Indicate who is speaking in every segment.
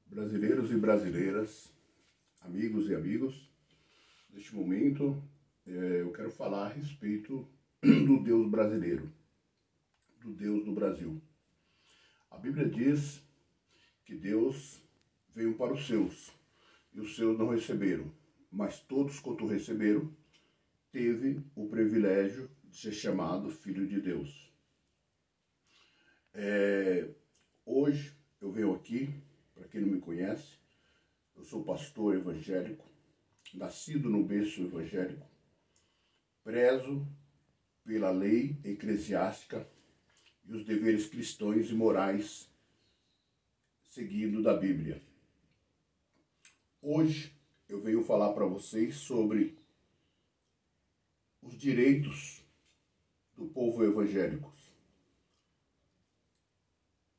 Speaker 1: Brasileiros e brasileiras, amigos e amigos, neste momento eu quero falar a respeito do Deus brasileiro, do Deus do Brasil. A Bíblia diz que Deus veio para os seus, e os seus não receberam, mas todos quanto receberam, teve o privilégio de ser chamado Filho de Deus. Hoje eu venho aqui, para quem não me conhece, eu sou pastor evangélico, nascido no berço evangélico, prezo pela lei eclesiástica e os deveres cristãos e morais seguindo da Bíblia. Hoje eu venho falar para vocês sobre os direitos do povo evangélico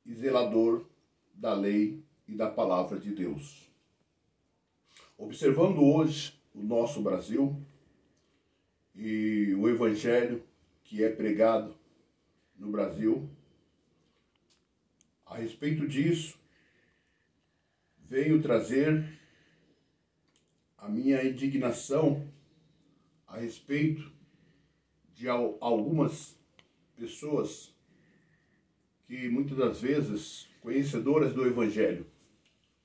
Speaker 1: e zelador da lei e da palavra de Deus. Observando hoje o nosso Brasil e o evangelho que é pregado no Brasil, a respeito disso, venho trazer a minha indignação a respeito de algumas pessoas que muitas das vezes, conhecedoras do Evangelho,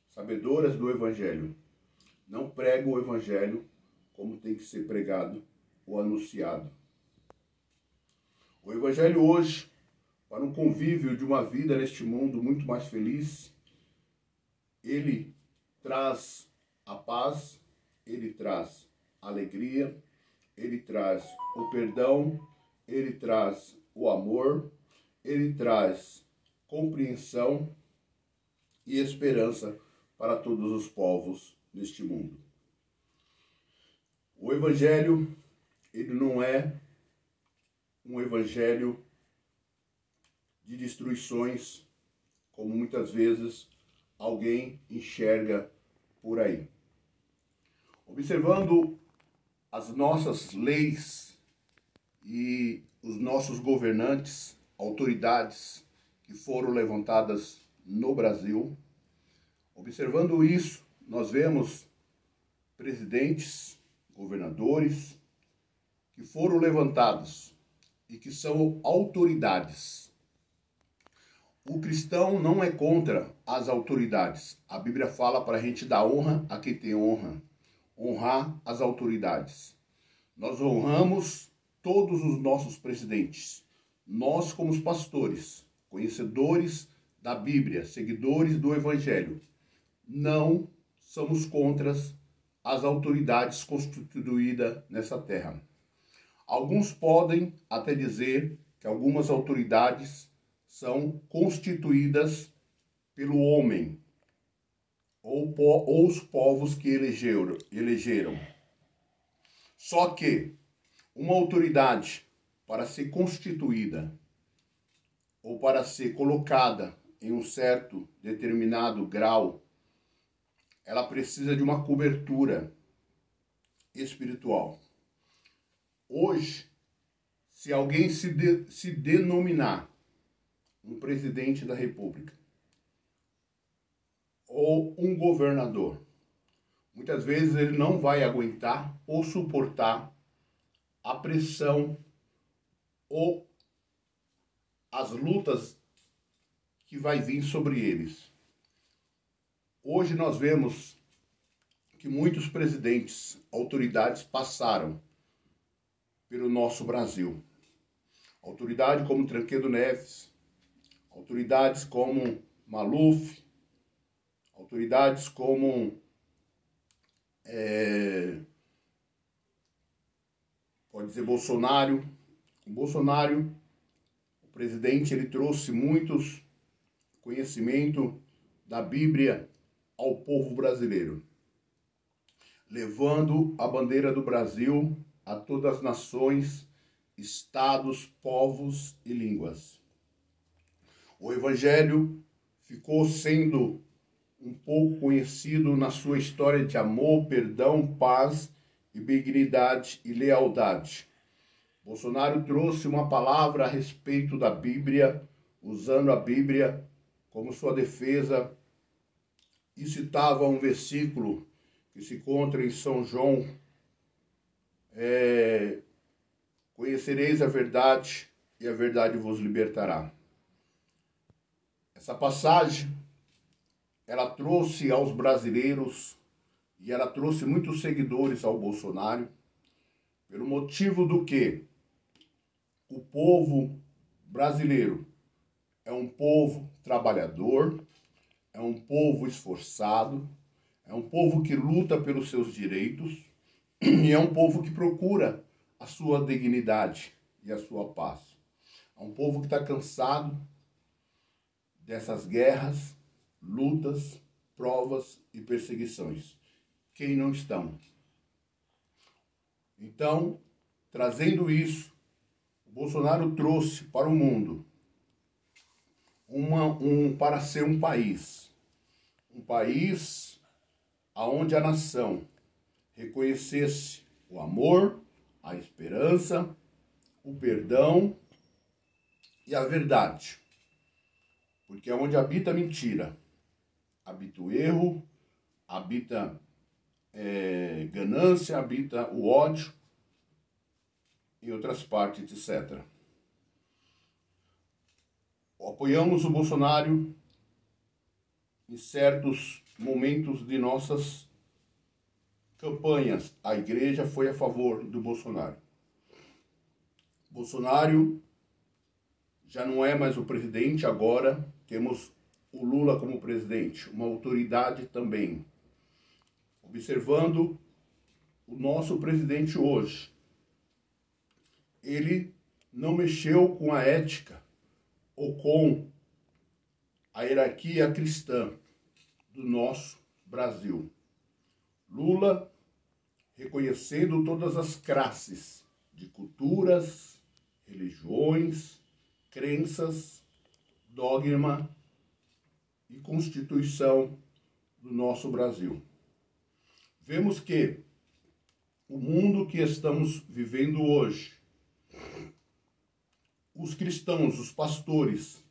Speaker 1: sabedoras do Evangelho, não pregam o Evangelho como tem que ser pregado ou anunciado. O Evangelho hoje, para um convívio de uma vida neste mundo muito mais feliz, ele traz a paz, ele traz a alegria, ele traz o perdão, ele traz o amor, ele traz compreensão e esperança para todos os povos neste mundo. O Evangelho, ele não é um evangelho de destruições, como muitas vezes alguém enxerga por aí. Observando as nossas leis e os nossos governantes, autoridades que foram levantadas no Brasil, observando isso, nós vemos presidentes, governadores que foram levantados e que são autoridades. O cristão não é contra as autoridades. A Bíblia fala para a gente dar honra a quem tem honra, honrar as autoridades. Nós honramos todos os nossos presidentes. Nós, como os pastores, conhecedores da Bíblia, seguidores do Evangelho, não somos contra as autoridades constituídas nessa terra. Alguns podem até dizer que algumas autoridades são constituídas pelo homem ou os povos que elegeram. Só que uma autoridade, para ser constituída ou para ser colocada em um certo determinado grau, ela precisa de uma cobertura espiritual. Hoje, se alguém se denominar um presidente da República ou um governador, muitas vezes ele não vai aguentar ou suportar a pressão ou as lutas que vai vir sobre eles. Hoje nós vemos que muitos presidentes, autoridades passaram pelo nosso Brasil. Autoridade como Tancredo Neves, autoridades como Maluf, autoridades como pode dizer Bolsonaro. O Bolsonaro, o presidente, ele trouxe muitos conhecimento da Bíblia ao povo brasileiro, levando a bandeira do Brasil a todas as nações, estados, povos e línguas. O Evangelho ficou sendo um pouco conhecido na sua história de amor, perdão, paz e benignidade e lealdade. Bolsonaro trouxe uma palavra a respeito da Bíblia, usando a Bíblia como sua defesa e citava um versículo que se encontra em São João, conhecereis a verdade e a verdade vos libertará. Essa passagem, ela trouxe aos brasileiros e ela trouxe muitos seguidores ao Bolsonaro, pelo motivo do que o povo brasileiro é um povo trabalhador, é um povo esforçado, é um povo que luta pelos seus direitos e é um povo que procura a sua dignidade e a sua paz. É um povo que está cansado dessas guerras, lutas, provas e perseguições. Quem não estão? Então, trazendo isso, o Bolsonaro trouxe para o mundo para ser um país aonde a nação reconhecesse o amor, a esperança, o perdão e a verdade. Porque é onde habita a mentira, habita o erro, habita ganância, habita o ódio e outras partes, etc. Apoiamos o Bolsonaro em certos momentos de nossas campanhas. A igreja foi a favor do Bolsonaro. Bolsonaro já não é mais o presidente, agora temos o Lula como presidente, uma autoridade também. Observando o nosso presidente hoje, ele não mexeu com a ética ou com a hierarquia cristã do nosso Brasil. Lula reconhecendo todas as classes de culturas, religiões, crenças, dogma e constituição do nosso Brasil. Vemos que o mundo que estamos vivendo hoje, os cristãos, os pastores,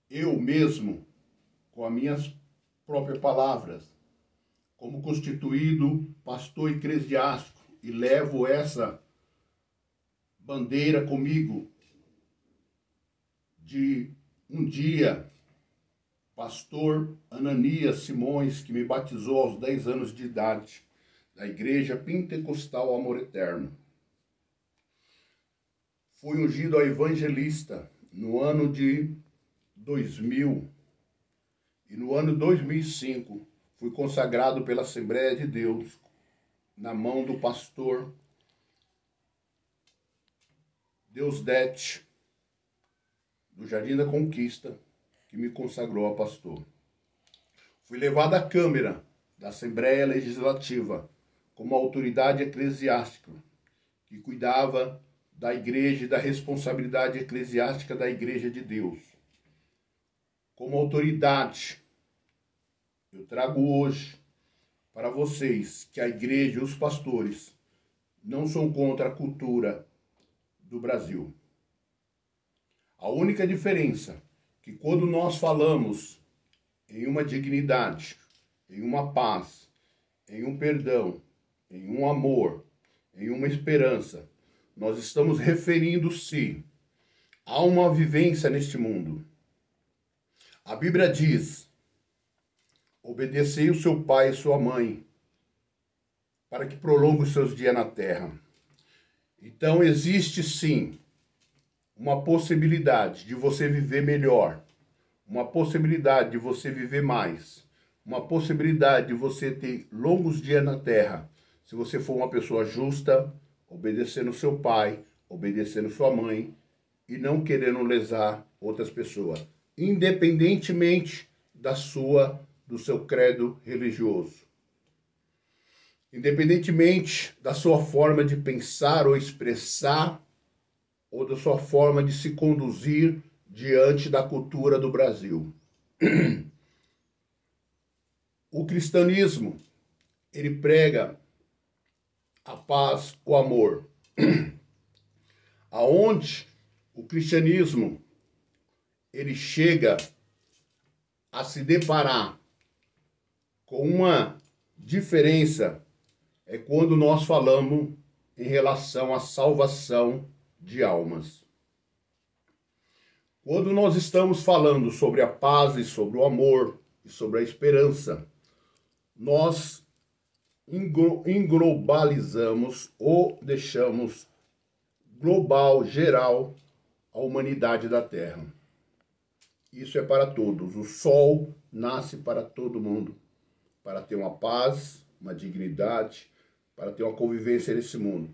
Speaker 1: eu mesmo, com as minhas próprias palavras, como constituído pastor eclesiástico, e levo essa bandeira comigo, de um dia, pastor Ananias Simões, que me batizou aos 10 anos de idade, da Igreja Pentecostal Amor Eterno. Fui ungido a evangelista no ano de 2000 e no ano 2005 fui consagrado pela Assembleia de Deus na mão do pastor Deusdete, do Jardim da Conquista, que me consagrou a pastor. Fui levado à Câmara da Assembleia Legislativa como autoridade eclesiástica, que cuidava da igreja e da responsabilidade eclesiástica da Igreja de Deus. Como autoridade, eu trago hoje para vocês que a igreja e os pastores não são contra a cultura do Brasil. A única diferença é que quando nós falamos em uma dignidade, em uma paz, em um perdão, em um amor, em uma esperança, nós estamos referindo-se a uma vivência neste mundo. A Bíblia diz: obedecei o seu pai e sua mãe, para que prolongue os seus dias na terra. Então existe sim uma possibilidade de você viver melhor, uma possibilidade de você viver mais, uma possibilidade de você ter longos dias na terra, se você for uma pessoa justa, obedecendo seu pai, obedecendo sua mãe e não querendo lesar outras pessoas, independentemente do seu credo religioso, independentemente da sua forma de pensar ou expressar, ou da sua forma de se conduzir diante da cultura do Brasil. O cristianismo, ele prega a paz, o amor. Aonde o cristianismo, ele chega a se deparar com uma diferença, é quando nós falamos em relação à salvação de almas. Quando nós estamos falando sobre a paz e sobre o amor e sobre a esperança, nós englobalizamos ou deixamos global, geral, a humanidade da Terra. Isso é para todos. O sol nasce para todo mundo, para ter uma paz, uma dignidade, para ter uma convivência nesse mundo.